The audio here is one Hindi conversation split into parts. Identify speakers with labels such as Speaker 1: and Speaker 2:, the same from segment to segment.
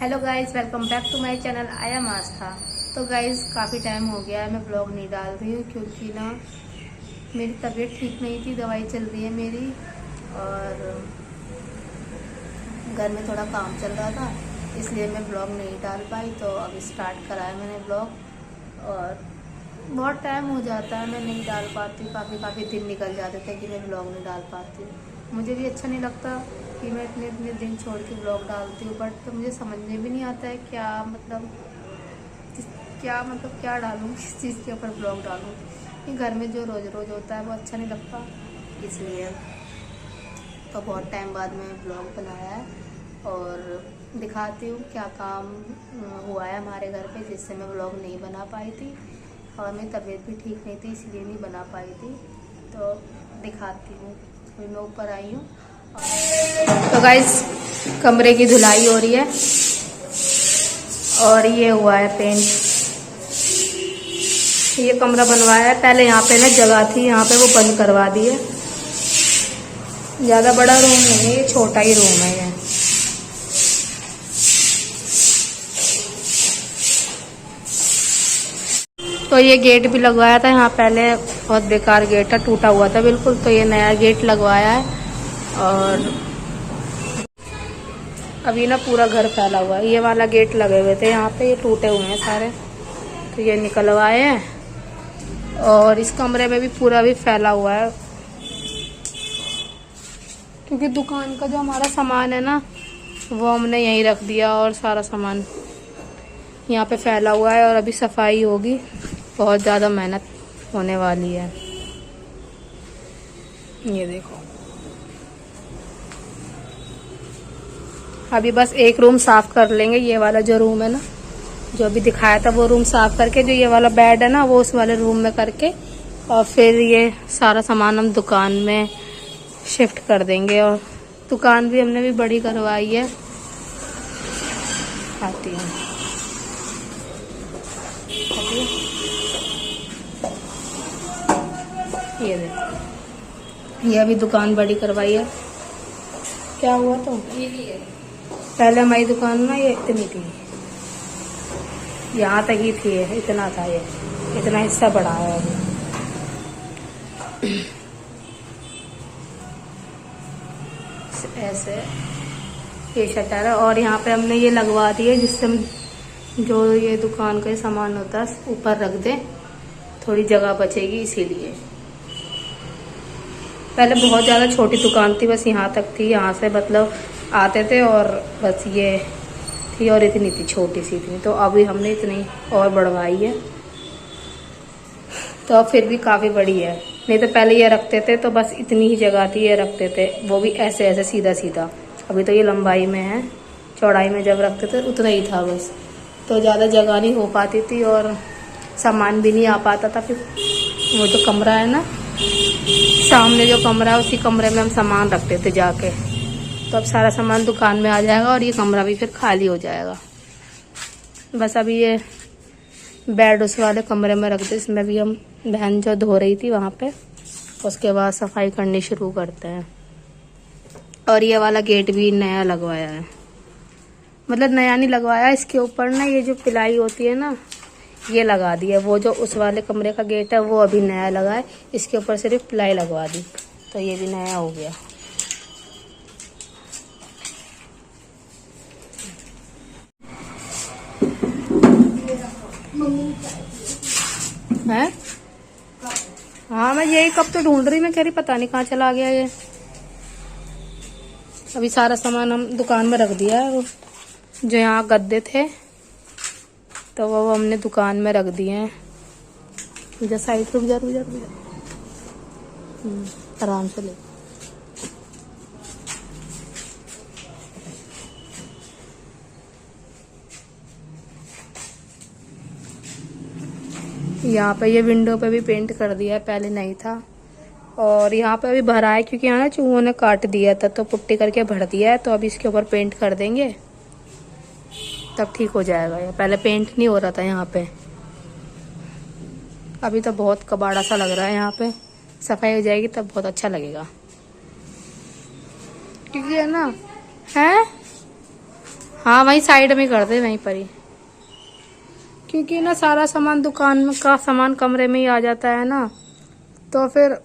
Speaker 1: Hello guys, welcome back to my channel I am Aastha. तो गाइज काफ़ी टाइम हो गया है मैं ब्लॉग नहीं डाल रही हूँ, क्योंकि ना मेरी तबीयत ठीक नहीं थी, दवाई चल रही है मेरी, और घर में थोड़ा काम चल रहा था, इसलिए मैं ब्लॉग नहीं डाल पाई। तो अब स्टार्ट करा है मैंने ब्लॉग, और बहुत टाइम हो जाता है मैं नहीं डाल पाती हूँ। काफ़ी दिन निकल जाते थे कि मैं ब्लॉग नहीं डाल पाती हूँ। मुझे भी अच्छा नहीं लगता कि मैं इतने दिन छोड़ के ब्लॉग डालती हूँ, बट तो मुझे समझ में भी नहीं आता है क्या डालूँ, किस चीज़ के ऊपर ब्लॉग डालूँ। कि घर में जो रोज़ रोज़ होता है वो अच्छा नहीं लगता, इसलिए तो बहुत टाइम बाद मैं ब्लॉग बनाया है और दिखाती हूँ क्या काम हुआ है हमारे घर पे, जिससे मैं ब्लॉग नहीं बना पाई थी, और मेरी तबीयत भी ठीक नहीं थी, इसलिए नहीं बना पाई थी। तो दिखाती हूँ। अभी मैं ऊपर आई हूँ। तो गाइस, कमरे की धुलाई हो रही है और ये हुआ है पेंट। ये कमरा बनवाया है, पहले यहाँ पे ना जगह थी, यहाँ पे वो बंद करवा दी है। ज़्यादा बड़ा रूम नहीं है, ये छोटा ही रूम है ये। तो ये गेट भी लगवाया था यहाँ पहले, बहुत बेकार गेट था, टूटा हुआ था बिल्कुल। तो ये नया गेट लगवाया है, और अभी ना पूरा घर फैला हुआ है। ये वाला गेट लगे हुए थे यहाँ पे, ये टूटे हुए हैं सारे, तो ये निकलवाए हैं। और इस कमरे में भी पूरा भी फैला हुआ है, क्योंकि दुकान का जो हमारा सामान है ना, वो हमने यहीं रख दिया, और सारा सामान यहाँ पे फैला हुआ है। और अभी सफाई होगी, बहुत ज़्यादा मेहनत होने वाली है। ये देखो, अभी बस एक रूम साफ कर लेंगे, ये वाला जो रूम है ना, जो अभी दिखाया था वो रूम साफ करके, जो ये वाला बेड है ना वो उस वाले रूम में करके, और फिर ये सारा सामान हम दुकान में शिफ्ट कर देंगे। और दुकान भी हमने भी बड़ी करवाई है। आती है ये देखो, ये अभी दुकान बड़ी करवाई है। क्या हुआ तो पहले हमारी दुकान ना ये इतनी थी, यहाँ तक ही थी, इतना था, ये इतना हिस्सा बड़ा है अभी। ऐसे ये शटर है, और यहाँ पे हमने ये लगवा दिए, जिससे हम जो ये दुकान का सामान होता है ऊपर रख दें, थोड़ी जगह बचेगी, इसीलिए। पहले बहुत ज़्यादा छोटी दुकान थी, बस यहाँ तक थी, यहाँ से मतलब आते थे और बस ये थी, और इतनी थी, छोटी सी थी। तो अभी हमने इतनी और बढ़वाई है, तो अब फिर भी काफ़ी बड़ी है। नहीं तो पहले ये रखते थे तो बस इतनी ही जगह थी, ये रखते थे, वो भी ऐसे ऐसे सीधा सीधा। अभी तो ये लंबाई में है, चौड़ाई में जब रखते थे उतना ही था बस, तो ज़्यादा जगह नहीं हो पाती थी, और सामान भी नहीं आ पाता था। फिर वो जो कमरा है ना, सामने जो कमरा है, उसी कमरे में हम सामान रखते थे जाके। तो अब सारा सामान दुकान में आ जाएगा, और ये कमरा भी फिर खाली हो जाएगा। बस अभी ये बेड उस वाले कमरे में रख दे, इसमें भी हम बहन जो धो रही थी वहाँ पे, उसके बाद सफाई करनी शुरू करते हैं। और ये वाला गेट भी नया लगवाया है, मतलब नया नहीं लगवाया, इसके ऊपर ना ये जो पिलाई होती है ना, ये लगा दी है। वो जो उस वाले कमरे का गेट है वो अभी नया लगा है, इसके ऊपर सिर्फ पिलाई लगवा दी, तो ये भी नया हो गया है। हाँ, मैं यही कब तो ढूंढ रही, मैं कह रही पता नहीं कहाँ चला गया ये। अभी सारा सामान हम दुकान में रख दिया है। वो जो यहाँ गद्दे थे तो वो हमने दुकान में रख दिए हैं। इधर साइड रुक जा, आराम से ले। यहाँ पे ये विंडो पे भी पेंट कर दिया है, पहले नहीं था। और यहाँ पे अभी भरा है, क्योंकि यहाँ ना चूहों ने काट दिया था, तो पुट्टी करके भर दिया है। तो अभी इसके ऊपर पेंट कर देंगे, तब ठीक हो जाएगा। ये पहले पेंट नहीं हो रहा था यहाँ पे, अभी तो बहुत कबाड़ा सा लग रहा है। यहाँ पे सफाई हो जाएगी तब बहुत अच्छा लगेगा, क्योंकि है ना, है हाँ वहीं साइड में कर दे, वहीं पर ही, क्योंकि ना सारा सामान दुकान में का सामान कमरे में ही आ जाता है ना, तो फिर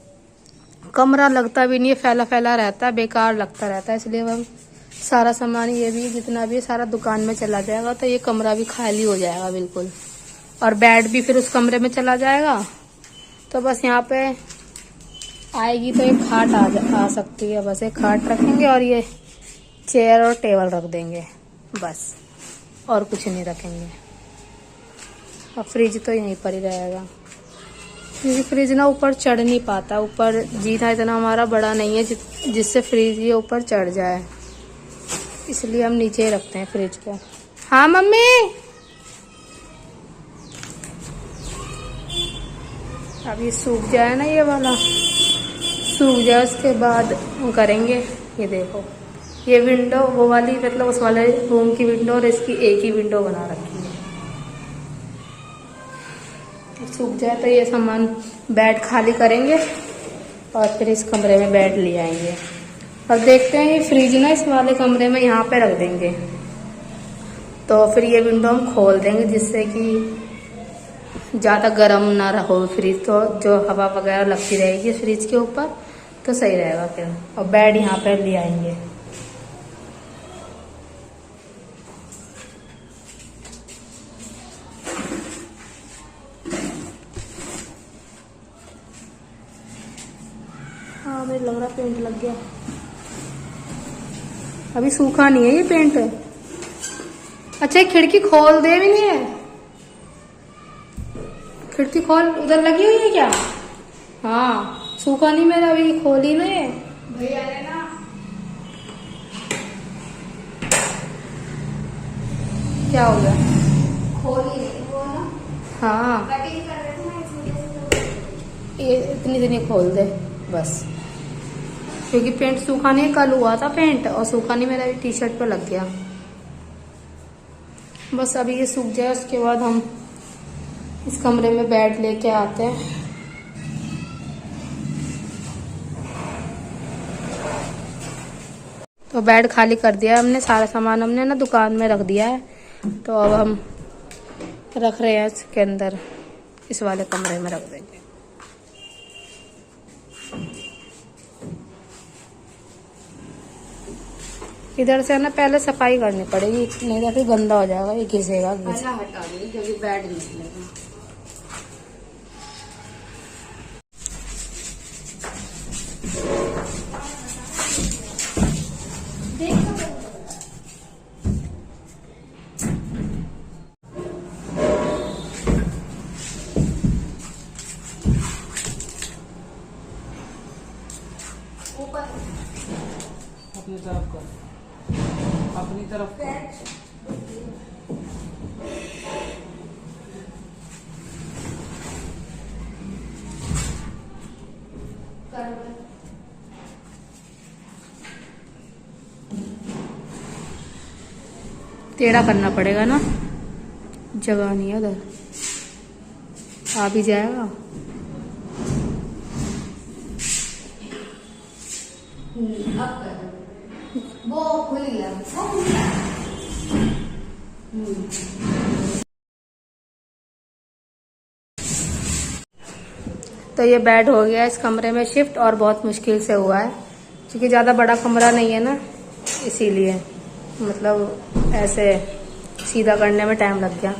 Speaker 1: कमरा लगता भी नहीं है, फैला फैला रहता है, बेकार लगता रहता है। इसलिए हम सारा सामान ये भी जितना भी है सारा दुकान में चला जाएगा, तो ये कमरा भी खाली हो जाएगा बिल्कुल, और बेड भी फिर उस कमरे में चला जाएगा। तो बस यहाँ पे आएगी तो एक खाट आ सकती है, बस एक खाट रखेंगे और ये चेयर और टेबल रख देंगे बस, और कुछ नहीं रखेंगे। और फ्रिज तो यहीं पर ही रहेगा, क्योंकि फ्रिज ना ऊपर चढ़ नहीं पाता, ऊपर जीना इतना हमारा बड़ा नहीं है जिससे फ्रिज ये ऊपर चढ़ जाए, इसलिए हम नीचे ही रखते हैं फ्रिज को। हाँ मम्मी, अब ये सूख जाए ना, ये वाला सूख जाए, उसके बाद करेंगे। ये देखो ये विंडो वो वाली, मतलब उस वाले रूम की विंडो और इसकी एक ही विंडो बना रखी है। सूख जाए तो ये सामान बेड खाली करेंगे और फिर इस कमरे में बेड ले आएंगे। और देखते हैं ये फ्रिज ना इस वाले कमरे में यहाँ पे रख देंगे, तो फिर ये विंडो हम खोल देंगे जिससे कि ज़्यादा गर्म ना रहो फ्रिज, तो जो हवा वगैरह लगती रहेगी फ्रिज के ऊपर तो सही रहेगा फिर। और बेड यहाँ पे ले आएंगे। हाँ मुझे लग रहा पेंट लग गया, अभी सूखा नहीं है ये पेंट। अच्छा ये खिड़की खोल दे भी नहीं है, खिड़की खोल, उधर लगी हुई है क्या? हाँ सूखा नहीं मेरा, अभी खोली ना ये भैया ने ना। क्या हो गया? खोली नहीं वो ना। हाँ कटिंग कर रहे थे ना इसलिए, ये इतनी खोल दे बस, क्योंकि पेंट सूखा नहीं, कल हुआ था पेंट और सूखा नहीं, मेरा टी शर्ट पे लग गया। बस अभी ये सूख जाए उसके बाद हम इस कमरे में बेड लेके आते हैं। तो बेड खाली कर दिया हमने, सारा सामान हमने ना दुकान में रख दिया है, तो अब हम रख रहे हैं इसके अंदर, इस वाले कमरे में रख देंगे। इधर से ना पहले सफाई करनी पड़ेगी, नहीं तो फिर गंदा हो जाएगा, ये घिसेगा। हटा देंगे क्योंकि बेड निकलेगा।
Speaker 2: अपनी तरफ कर, अपनी तरफ कर।
Speaker 1: टेढ़ा करना पड़ेगा ना, जगह नहीं है उधर, आ भी जाएगा। वो खुल गया, तो ये बेड हो गया इस कमरे में शिफ्ट, और बहुत मुश्किल से हुआ है क्योंकि ज़्यादा बड़ा कमरा नहीं है ना, इसीलिए मतलब ऐसे सीधा करने में टाइम लग गया।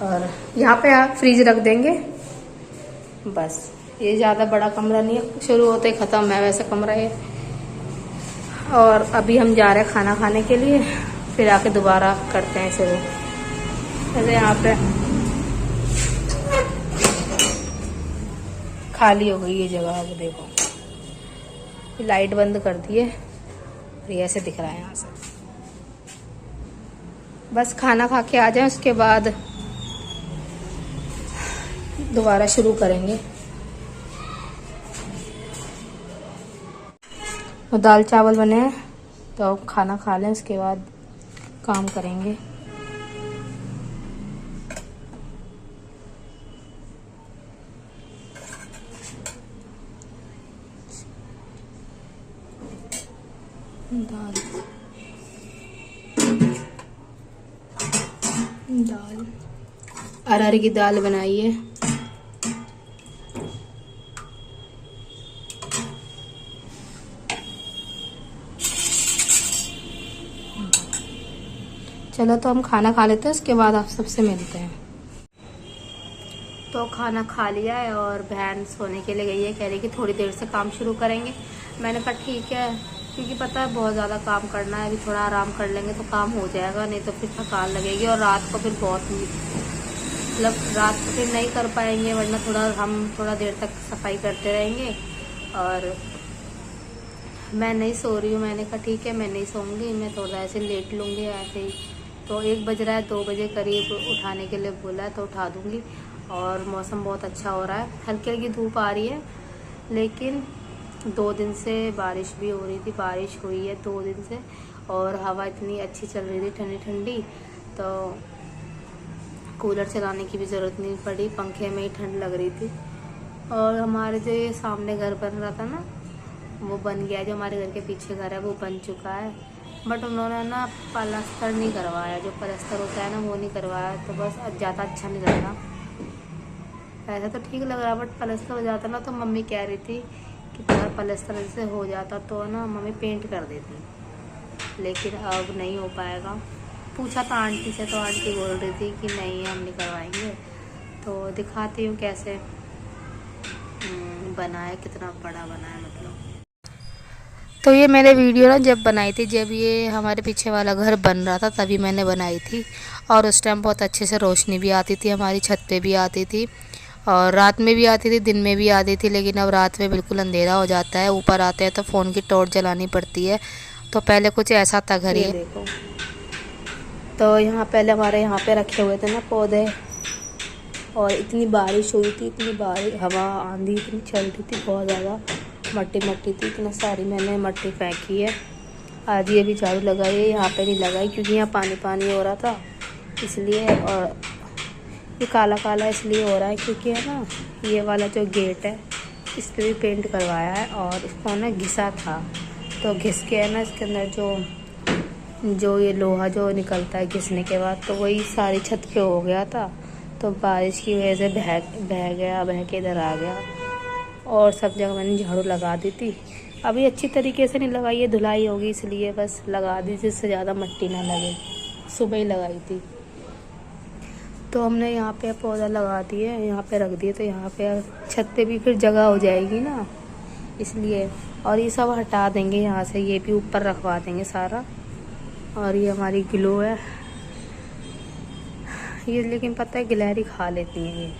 Speaker 1: और यहाँ पे आप फ्रिज रख देंगे बस, ये ज़्यादा बड़ा कमरा नहीं है, शुरू होते ही ख़त्म है वैसे कमरा ये। और अभी हम जा रहे हैं खाना खाने के लिए, फिर आके दोबारा करते हैं शुरू। ऐसे यहाँ पे खाली हो गई ये जगह, अब देखो लाइट बंद कर दी है, ये ऐसे दिख रहा है यहाँ से। बस खाना खा के आ जाए, उसके बाद दोबारा शुरू करेंगे। और दाल चावल बने हैं तो अब खाना खा लें, उसके बाद काम करेंगे। दाल दाल अरहर की दाल बनाई है। चलो तो हम खाना खा लेते हैं, उसके बाद आप सबसे मिलते हैं। तो खाना खा लिया है और बहन सोने के लिए गई है, कह रही कि थोड़ी देर से काम शुरू करेंगे। मैंने कहा ठीक है, क्योंकि पता है बहुत ज़्यादा काम करना है, अभी थोड़ा आराम कर लेंगे तो काम हो जाएगा, नहीं तो फिर थकान लगेगी और रात को फिर बहुत मतलब रात को फिर नहीं कर पाएंगे, वरना हम थोड़ा देर तक सफाई करते रहेंगे। और मैं नहीं सो रही हूँ, मैंने कहा ठीक है मैं नहीं सोऊंगी, मैं थोड़ा ऐसे लेट लूँगी ऐसे ही। तो 1 बज रहा है, 2 बजे करीब उठाने के लिए बोला है तो उठा दूँगी। और मौसम बहुत अच्छा हो रहा है, हल्की हल्की धूप आ रही है, लेकिन 2 दिन से बारिश भी हो रही थी, बारिश हुई है 2 दिन से, और हवा इतनी अच्छी चल रही थी ठंडी ठंडी, तो कूलर चलाने की भी ज़रूरत नहीं पड़ी, पंखे में ही ठंड लग रही थी। और हमारे जो ये सामने घर बन रहा था ना, वो बन गया, जो हमारे घर के पीछे घर है वो बन चुका है, बट उन्होंने ना पलस्तर नहीं करवाया, जो पलस्तर होता है ना वो नहीं करवाया, तो बस ज़्यादा अच्छा नहीं लग रहा। ऐसा तो ठीक लग रहा, बट पलस्तर हो जाता ना तो मम्मी कह रही थी कि अगर पलस्तर से हो जाता तो ना मम्मी पेंट कर देती, लेकिन अब नहीं हो पाएगा। पूछा था आंटी से, तो आंटी बोल रही थी कि नहीं हम नहीं करवाएंगे। तो दिखाती हूँ कैसे बना है, कितना बड़ा बना है मतलब। तो ये मैंने वीडियो ना जब बनाई थी, जब ये हमारे पीछे वाला घर बन रहा था तभी मैंने बनाई थी, और उस टाइम बहुत अच्छे से रोशनी भी आती थी, हमारी छत पे भी आती थी, और रात में भी आती थी, दिन में भी आती थी, लेकिन अब रात में बिल्कुल अंधेरा हो जाता है, ऊपर आते हैं तो फ़ोन की टॉर्च जलानी पड़ती है। तो पहले कुछ ऐसा था घर, ये देखो। तो यहाँ पहले हमारे यहाँ पे रखे हुए थे ना पौधे, और इतनी बारिश हुई थी, इतनी बारिश, हवा आंधी इतनी चल रही थी, बहुत ज़्यादा मट्टी मट्टी थी, इतना सारी मैंने मट्टी फेंकी है। आज ये भी झाड़ू लगाई है, यहाँ पे नहीं लगाई क्योंकि यहाँ पानी पानी हो रहा था इसलिए, और ये काला काला इसलिए हो रहा है क्योंकि है ना ये वाला जो गेट है इस पर भी पेंट करवाया है, और इसको ना घिसा था, तो घिस के है ना इसके अंदर जो ये लोहा जो निकलता है घिसने के बाद, तो वही सारी छत पे हो गया था, तो बारिश की वजह से बह के इधर आ गया, और सब जगह मैंने झाड़ू लगा दी थी। अभी अच्छी तरीके से नहीं लगाई है, धुलाई होगी इसलिए बस लगा दी, जिससे ज़्यादा मिट्टी ना लगे, सुबह ही लगाई थी। तो हमने यहाँ पे पौधा लगा दिए, यहाँ पे रख दिए, तो यहाँ पे छत पे भी फिर जगह हो जाएगी ना, इसलिए। और ये सब हटा देंगे यहाँ से, ये भी ऊपर रखवा देंगे सारा। और ये हमारी ग्लो है ये, लेकिन पता है गिलहरी खा लेती हैं ये,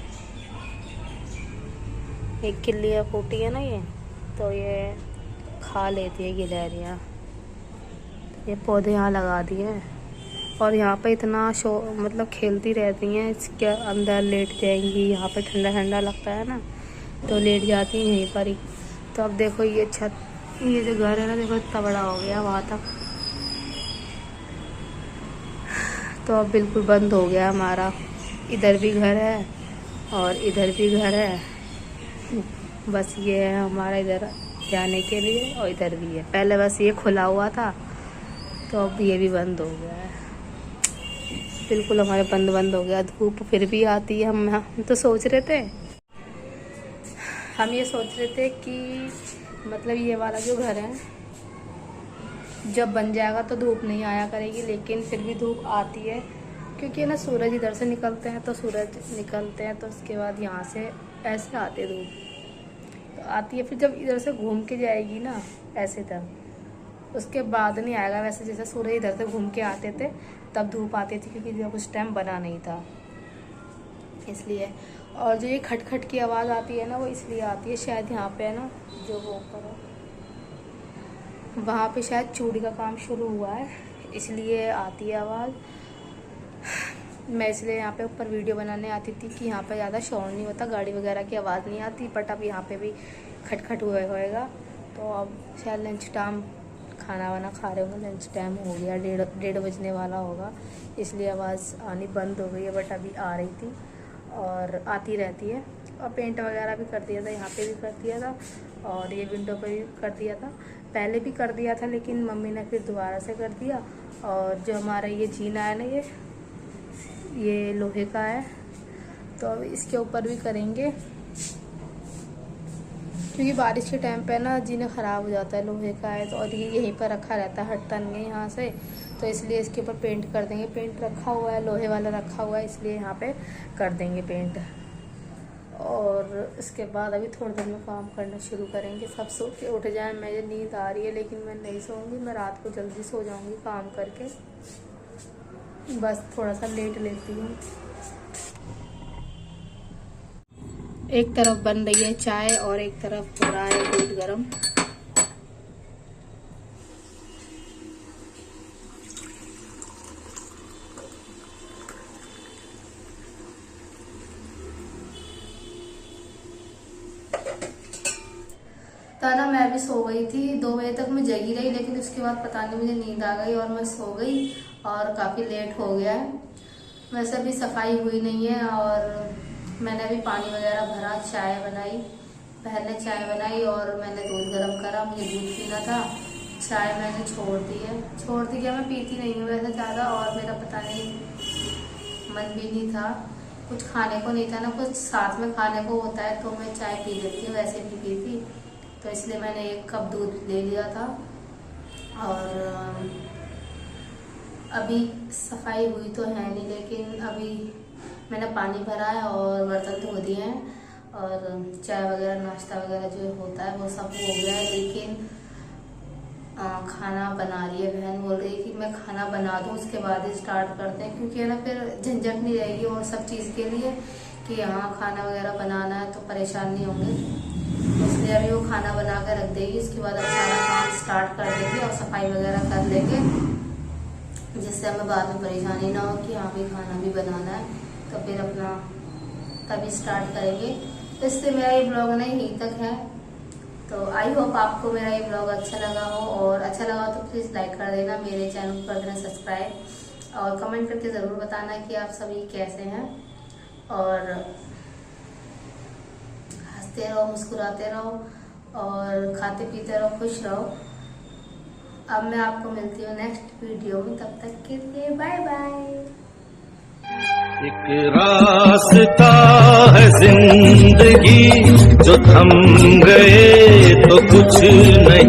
Speaker 1: एक किल्लियाँ फूटी है ना ये, तो ये खा लेती है गिलहरियाँ। ये पौधे यहाँ लगा दिए हैं, और यहाँ पे इतना मतलब खेलती रहती हैं, इसके अंदर लेट जाएंगी, यहाँ पे ठंडा ठंडा लगता है ना तो लेट जाती हैं यहीं पर ही। तो अब देखो ये छत, ये जो घर है ना देखो इतना बड़ा हो गया वहाँ तक, तो अब बिल्कुल बंद हो गया हमारा। इधर भी घर है और इधर भी घर है, बस ये है हमारा इधर जाने के लिए, और इधर भी है, पहले बस ये खुला हुआ था, तो अब ये भी बंद हो गया है, बिल्कुल हमारे बंद हो गया। धूप फिर भी आती है, हम तो सोच रहे थे, हम ये सोच रहे थे कि मतलब ये वाला जो घर है जब बन जाएगा तो धूप नहीं आया करेगी, लेकिन फिर भी धूप आती है, क्योंकि ना सूरज इधर से निकलते हैं, तो उसके बाद यहाँ से ऐसे आते धूप तो आती है, फिर जब इधर से घूम के जाएगी ना ऐसे, तब उसके बाद नहीं आएगा। वैसे जैसे सूरज इधर से घूम के आते थे तब धूप आती थी, क्योंकि जब उस टाइम बना नहीं था इसलिए। और जो ये खटखट की आवाज़ आती है ना वो इसलिए आती है, शायद यहाँ पे है ना जो वो ऊपर है वहाँ पे शायद चूड़ी का काम शुरू हुआ है, इसलिए आती है आवाज़। मैं इसलिए यहाँ पे ऊपर वीडियो बनाने आती थी कि यहाँ पे ज़्यादा शोर नहीं होता, गाड़ी वगैरह की आवाज़ नहीं आती, बट अब यहाँ पे भी खटखट हुआ होएगा। तो अब शायद लंच टाइम, खाना वाना खा रहे होंगे, लंच टाइम हो गया, 1:30 बजने वाला होगा, इसलिए आवाज़ आनी बंद हो गई है, बट अभी आ रही थी और आती रहती है। और पेंट वगैरह भी कर दिया था, यहाँ पे भी कर दिया था, और ये विंडो पे भी कर दिया था, पहले भी कर दिया था, लेकिन मम्मी ने फिर दोबारा से कर दिया। और जो हमारा ये जीना है ना, ये लोहे का है, तो अब इसके ऊपर भी करेंगे, क्योंकि बारिश के टाइम पे ना जीना ख़राब हो जाता है। लोहे का है तो, और ये यहीं पर रखा रहता है, हटता नहीं है यहाँ से, तो इसलिए इसके ऊपर पेंट कर देंगे। पेंट रखा हुआ है, लोहे वाला रखा हुआ है, इसलिए यहाँ पे कर देंगे पेंट। और इसके बाद अभी थोड़ी देर में काम करना शुरू करेंगे। सब सो के उठ जाए, मुझे नींद आ रही है लेकिन मैं नहीं सोऊंगी, मैं रात को जल्दी सो जाऊंगी काम करके, बस थोड़ा सा लेट लेती हूँ। एक तरफ बन रही है चाय और एक तरफ हो रहा है दूध गरम। ताना मैं भी सो गई थी, 2 बजे तक मैं जगी रही, लेकिन उसके बाद पता नहीं मुझे नींद आ गई और मैं सो गई और काफ़ी लेट हो गया है। वैसे अभी सफाई हुई नहीं है और मैंने अभी पानी वगैरह भरा, चाय बनाई, बहन ने चाय बनाई और मैंने दूध गर्म करा, मुझे दूध पीना था। चाय मैंने छोड़ दी क्या, मैं पीती नहीं हूँ वैसे ज़्यादा, और मेरा पता नहीं मन भी नहीं था, कुछ खाने को नहीं था ना, कुछ साथ में खाने को होता है तो मैं चाय पी लेती हूँ, वैसे नहीं पीती, तो इसलिए मैंने 1 कप दूध ले लिया था। और अभी सफाई हुई तो है नहीं, लेकिन अभी मैंने पानी भरा है और बर्तन धो दिए हैं और चाय वगैरह नाश्ता वगैरह जो होता है वो सब हो गया है। लेकिन खाना बना रही है बहन, बोल रही है कि मैं खाना बना दूँ उसके बाद ही स्टार्ट करते हैं, क्योंकि है ना फिर झंझट नहीं रहेगी और सब चीज़ के लिए कि हाँ खाना वगैरह बनाना है तो परेशान नहीं होंगे, इसलिए अभी वो खाना बना कर रख देगी। उसके बाद अब सारा काम स्टार्ट कर देंगे और सफाई वगैरह कर लेंगे, जिससे हमें बाद में परेशानी ना हो कि हाँ भी खाना भी बनाना है, तो फिर अपना तभी स्टार्ट करेंगे। तो इसलिए मेरा ये ब्लॉग ना यहीं तक है। तो आई होप आपको मेरा ये ब्लॉग अच्छा लगा हो, और अच्छा लगा हो तो प्लीज़ लाइक कर देना, मेरे चैनल को कर देना सब्सक्राइब, और कमेंट करके ज़रूर बताना कि आप सभी कैसे हैं, और हंसते रहो, मुस्कुराते रहो और खाते पीते रहो, खुश रहो। अब मैं आपको मिलती हूँ नेक्स्ट वीडियो में, तब तक के लिए बाय बाय।
Speaker 3: एक रास्ता है जिंदगी जो थम गए तो कुछ नहीं।